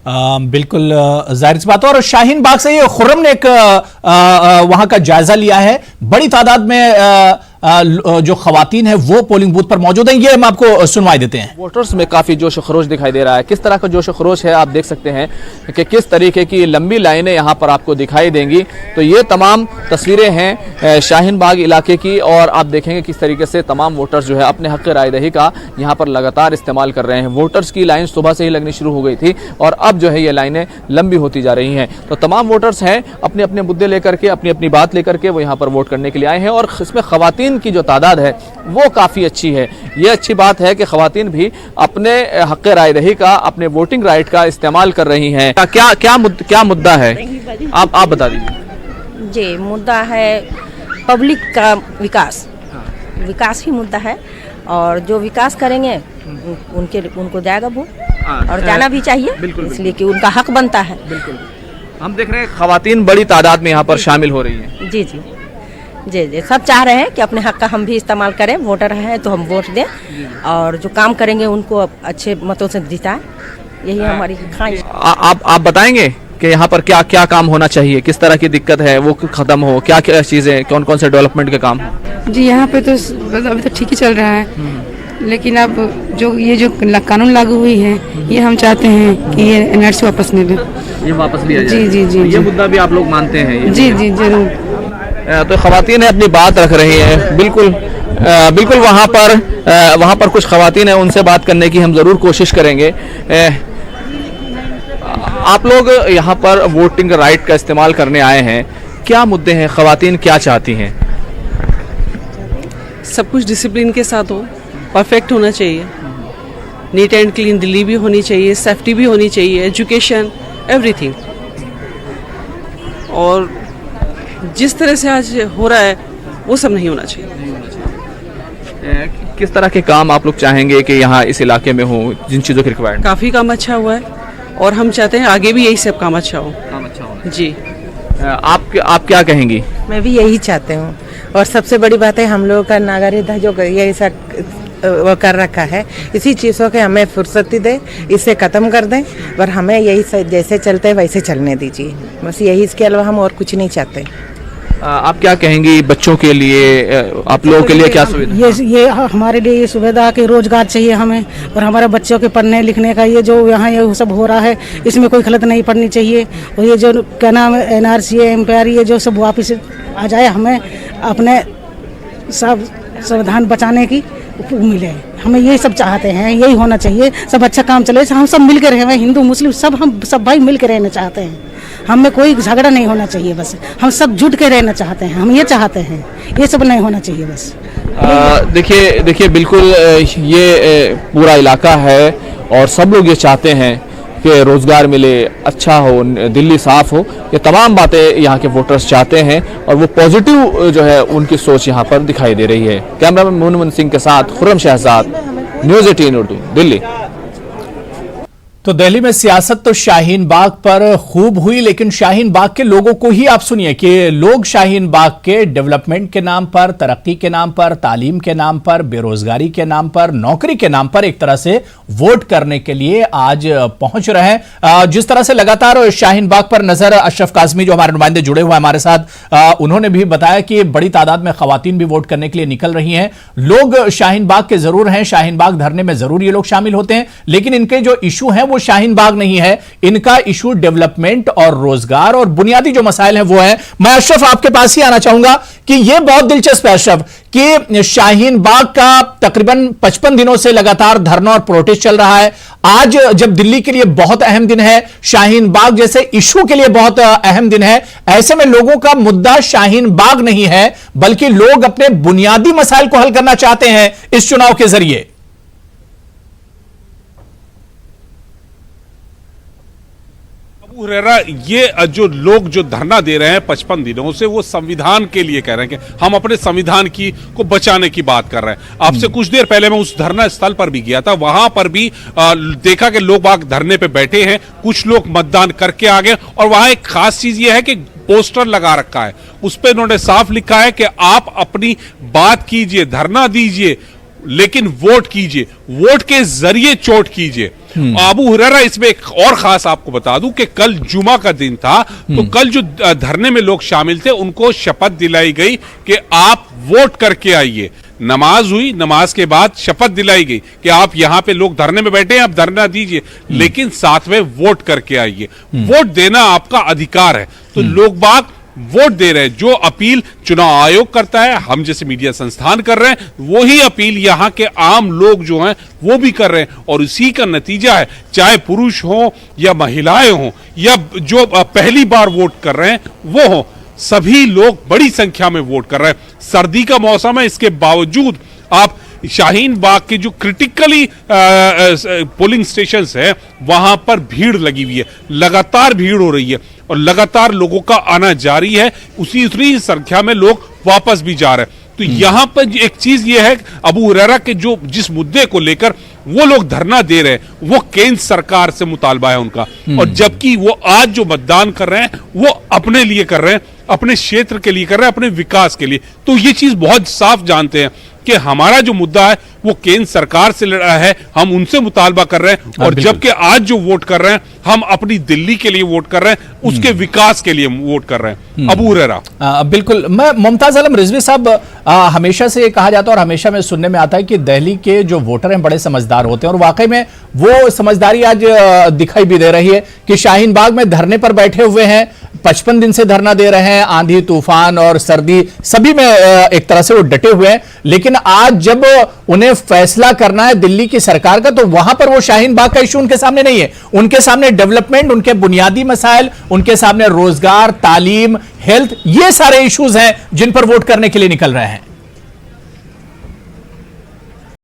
बिल्कुल जाहिर सी बात है। और शाहीन बाग से ये खुर्रम ने एक वहां का जायजा लिया है। बड़ी तादाद में जो खवातीन है वो पोलिंग बूथ पर मौजूद हैं। ये हम आपको सुनवाई देते हैं। वोटर्स में काफ़ी जोश खरोश दिखाई दे रहा है। किस तरह का जोश खरोश है आप देख सकते हैं कि किस तरीके की लंबी लाइनें यहाँ पर आपको दिखाई देंगी। तो ये तमाम तस्वीरें हैं शाहीन बाग इलाके की, और आप देखेंगे किस तरीके से तमाम वोटर्स जो है अपने हक़ राय दही का यहाँ पर लगातार इस्तेमाल कर रहे हैं। वोटर्स की लाइन सुबह से ही लगनी शुरू हो गई थी और अब जो है ये लाइनें लंबी होती जा रही हैं। तो तमाम वोटर्स हैं अपने अपने मुद्दे लेकर के, अपनी अपनी बात लेकर के वो यहाँ पर वोट करने के लिए आए हैं। और इसमें खवातीन की जो तादाद है वो काफ़ी अच्छी है। ये अच्छी बात है कि खवातीन भी अपने हक़ राय दही का, अपने वोटिंग राइट का इस्तेमाल कर रही हैं। क्या मुद्दा है आप बता दीजिए। जी, मुद्दा है पब्लिक का विकास। विकास ही मुद्दा है, और जो विकास करेंगे उनको जाएगा वोट, और जाना भी चाहिए, इसलिए कि उनका हक बनता है। बिल्कुल, हम देख रहे हैं खवातीन बड़ी तादाद में यहाँ पर शामिल हो रही हैं। जी जी जी जी, सब चाह रहे हैं कि अपने हक का हम भी इस्तेमाल करें। वोटर हैं तो हम वोट दें, और जो काम करेंगे उनको अच्छे मतों से जिताएं। यही हमारी ख्वाहिश। आप बताएंगे कि यहाँ पर क्या क्या काम होना चाहिए, किस तरह की दिक्कत है वो खत्म हो, क्या क्या चीज़ें, कौन कौन से डेवलपमेंट के काम? जी, यहाँ पे तो अभी तो ठीक ही चल रहा है, लेकिन अब जो कानून लागू हुई है, ये हम चाहते हैं कि ये एनआरसी वापस ले लें। ये वापस लिया जाए। जी जी जी, ये मुद्दा भी आप लोग मानते हैं? जी जी जरूर। तो खवातीन अपनी बात रख रही हैं। बिल्कुल वहाँ पर कुछ खवातीन हैं, उनसे बात करने की हम ज़रूर कोशिश करेंगे। आप लोग यहाँ पर वोटिंग राइट का इस्तेमाल करने आए हैं, क्या मुद्दे हैं, खवातीन क्या चाहती हैं? सब कुछ डिसिप्लिन के साथ हो, परफेक्ट होना चाहिए, नीट एंड क्लीन दिल्ली भी होनी चाहिए, सेफ्टी भी होनी चाहिए, एजुकेशन, एवरीथिंग। और जिस तरह से आज हो रहा है वो सब नहीं होना चाहिए। किस तरह के काम आप लोग चाहेंगे कि यहाँ इस इलाके में हो, जिन चीज़ों की रिक्वायरमेंट? काफ़ी काम अच्छा हुआ है, और हम चाहते हैं आगे भी यही सब काम अच्छा हो। जी, आप क्या कहेंगी? मैं भी यही चाहते हूँ, और सबसे बड़ी बात है हम लोगों का नागरिक जो ये ऐसा वो कर रखा है, इसी चीज़ों के हमें फुर्सती दे, इसे ख़त्म कर दें, और हमें यही जैसे चलते हैं वैसे चलने दीजिए, बस यही। इसके अलावा हम और कुछ नहीं चाहते। आप क्या कहेंगी बच्चों के लिए, आप लोगों के लिए क्या सुविधा? ये हमारे लिए ये सुविधा कि रोजगार चाहिए हमें, और हमारे बच्चों के पढ़ने लिखने का ये जो यहाँ ये सब हो रहा है, इसमें कोई गलत नहीं पड़नी चाहिए। और ये जो क्या नाम है एनआरसी एम्पायर, ये जो सब वापस आ जाए, हमें अपने सब संविधान बचाने की मिले। हमें यही सब चाहते हैं, यही होना चाहिए, सब अच्छा काम चले, हम सब मिल के रहें, हिंदू मुस्लिम सब, हम सब भाई मिल के रहना चाहते हैं। हमें कोई झगड़ा नहीं होना चाहिए, बस हम सब जुट के रहना चाहते हैं, हम ये चाहते हैं, ये सब नहीं होना चाहिए बस। देखिए बिल्कुल ये पूरा इलाका है, और सब लोग ये चाहते हैं कि रोज़गार मिले, अच्छा हो, दिल्ली साफ़ हो। ये तमाम बातें यहाँ के वोटर्स चाहते हैं, और वो पॉजिटिव जो है उनकी सोच यहाँ पर दिखाई दे रही है। कैमरामैन मोहन सिंह के साथ खुर्रम शहजाद, न्यूज़ 18 उर्दू, दिल्ली। तो दिल्ली में सियासत तो शाहीन बाग पर खूब हुई, लेकिन शाहीन बाग के लोगों को ही आप सुनिए कि लोग शाहीन बाग के डेवलपमेंट के नाम पर, तरक्की के नाम पर, तालीम के नाम पर, बेरोजगारी के नाम पर, नौकरी के नाम पर एक तरह से वोट करने के लिए आज पहुंच रहे हैं। जिस तरह से लगातार शाहीन बाग पर नजर अशरफ काज़मी जो हमारे नुमाइंदे जुड़े हुए हैं हमारे साथ, उन्होंने भी बताया कि बड़ी तादाद में खवातीन भी वोट करने के लिए निकल रही हैं। लोग शाहीन बाग के जरूर हैं, शाहीन बाग धरने में जरूर ये लोग शामिल होते हैं, लेकिन इनके जो इशू हैं वो शाहीन बाग नहीं है। इनका इशू डेवलपमेंट और रोजगार और बुनियादी जो मसाइल हैं वो है। मैं अशरफ आपके पास ही आना चाहूंगा कि यह बहुत दिलचस्प है अशरफ कि शाहीन बाग का तकरीबन 55 दिनों से लगातार धरना और प्रोटेस्ट चल रहा है। आज जब दिल्ली के लिए बहुत अहम दिन है, शाहीन बाग जैसे इशू के लिए बहुत अहम दिन है, ऐसे में लोगों का मुद्दा शाहीन बाग नहीं है, बल्कि लोग अपने बुनियादी मसाइल को हल करना चाहते हैं इस चुनाव के जरिए। ये जो लोग जो धरना दे रहे हैं 55 दिनों से, वो संविधान के लिए कह रहे हैं कि हम अपने संविधान की को बचाने की बात कर रहे हैं। आपसे कुछ देर पहले मैं उस धरना स्थल पर भी गया था, वहां पर भी देखा कि लोग बाग धरने पे बैठे हैं, कुछ लोग मतदान करके आ गए, और वहां एक खास चीज ये है कि पोस्टर लगा रखा है, उस पर उन्होंने साफ लिखा है कि आप अपनी बात कीजिए, धरना दीजिए, लेकिन वोट कीजिए, वोट के जरिए चोट कीजिए। अबू हुरैरा इसमें एक और खास आपको बता दूं कि कल जुमा का दिन था, तो कल जो धरने में लोग शामिल थे उनको शपथ दिलाई गई कि आप वोट करके आइए। नमाज हुई, नमाज के बाद शपथ दिलाई गई कि आप यहां पे लोग धरने में बैठे हैं, आप धरना दीजिए, लेकिन साथ में वोट करके आइए। वोट देना आपका अधिकार है। तो लोग बाग वोट दे रहे हैं। जो अपील चुनाव आयोग करता है, हम जैसे मीडिया संस्थान कर रहे हैं, वही अपील यहां के आम लोग जो हैं वो भी कर रहे हैं, और इसी का नतीजा है, चाहे पुरुष हो या महिलाएं हो या जो पहली बार वोट कर रहे हैं वो हो, सभी लोग बड़ी संख्या में वोट कर रहे हैं। सर्दी का मौसम है, इसके बावजूद आप शाहीन बाग के जो क्रिटिकली पोलिंग स्टेशंस है वहां पर भीड़ लगी हुई है, लगातार भीड़ हो रही है और लगातार लोगों का आना जारी है। उतनी संख्या में लोग वापस भी जा रहे हैं। तो यहां पर एक चीज ये है, अबू हुरैरा के जो जिस मुद्दे को लेकर वो लोग धरना दे रहे हैं वो केंद्र सरकार से मुतालबा है उनका, और जबकि वो आज जो मतदान कर रहे हैं वो अपने लिए कर रहे हैं, अपने क्षेत्र के लिए कर रहे हैं, अपने विकास के लिए। तो ये चीज बहुत साफ जानते हैं कि हमारा जो मुद्दा है वो केंद्र सरकार से लड़ा है, हम उनसे मुतालबा कर रहे हैं, और जबकि आज जो वोट कर रहे हैं हम अपनी दिल्ली के लिए वोट कर रहे हैं, उसके विकास के लिए वोट कर रहे हैं। अबू हुरैरा बिल्कुल। मैं मुमताज आलम रिजवी साहब, हमेशा से कहा जाता है और हमेशा में सुनने में आता है कि दिल्ली के जो वोटर हैं बड़े समझदार होते हैं, और वाकई में वो समझदारी आज दिखाई भी दे रही है कि शाहीन बाग में धरने पर बैठे हुए हैं, 55 दिन से धरना दे रहे हैं, आंधी तूफान और सर्दी सभी में एक तरह से वो डटे हुए हैं। लेकिन आज जब उन्हें फैसला करना है दिल्ली की सरकार का, तो वहां पर वो शाहीन बाग का इशू उनके सामने नहीं है। उनके सामने डेवलपमेंट, उनके बुनियादी मसाइल, उनके सामने रोजगार, तालीम, हेल्थ, ये सारे इश्यूज हैं जिन पर वोट करने के लिए निकल रहे हैं।